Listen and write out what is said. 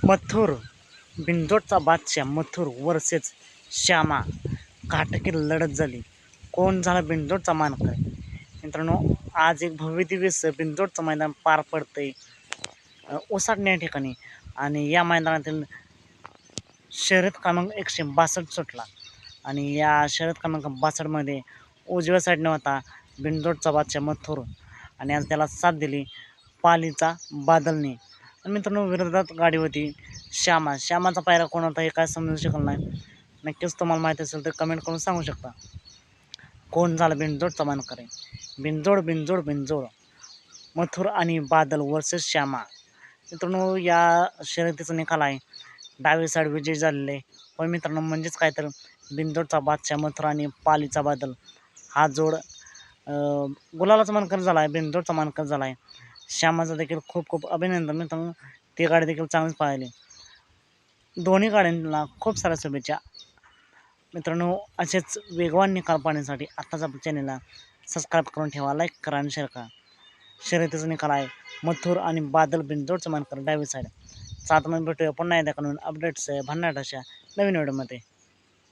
मथुर बिंदोडचा बादशाह मथुर वर्सेस श्यामा काटकी लढत झाली. कोण झाला बिंदोडचा मानकरी? मित्रांनो, आज एक भव्यदिव्य बिंदोडचं मैदान पार पडतंय ओसाड या ठिकाणी. आणि या मैदानातील शर्यत क्रमांक 162 सुटला. आणि या शर्यत क्रमांक 62मध्ये उजव्या साईडने होता बिंदोडचा बादशाह मथुर आणि आज त्याला साथ दिली पालीचा बादलने. मित्रांनो, विरोधात गाडी होती श्यामाचा पायरा कोण होता हे काय समजू शकलं नाही. नक्कीच तुम्हाला माहिती असेल तर कमेंट करून सांगू शकता. कोण झाला बिंदोडचा मानकरी? बिंदोड बिंदोड बिंदोड मथुर आणि बादल वर्सेस श्यामा. मित्रांनो, या शर्यतीचा निकाल आहे डावी साईड विजय झालेले. पण मित्रांनो, म्हणजेच काय तर बिंदोडचा बादशाह मथुर आणि पालीचा बादल हा जोड गुलालाचा मानकरी झाला आहे, बिंदोडचा मानकरी झाला आहे. श्यामाचं देखील खूप खूप अभिनंदन. मित्रांनो, ती गाडी देखील चांगलीच पाहिली. दोन्ही गाड्यांना खूप साऱ्या शुभेच्छा. मित्रांनो, असेच वेगवान निकाल पाहण्यासाठी आत्ताच आपल्या चॅनलला सबस्क्राईब करून ठेवा, लाईक करा आणि शेअर करा. शर्यतीचा निकाल आहे मथुर आणि बादल बिंदोडचं मानकरी डावी साईड. 7 भेटूया पुन्हा एकदा अपडेट्स भन्नाट अशा नवीन व्हिडिओमध्ये.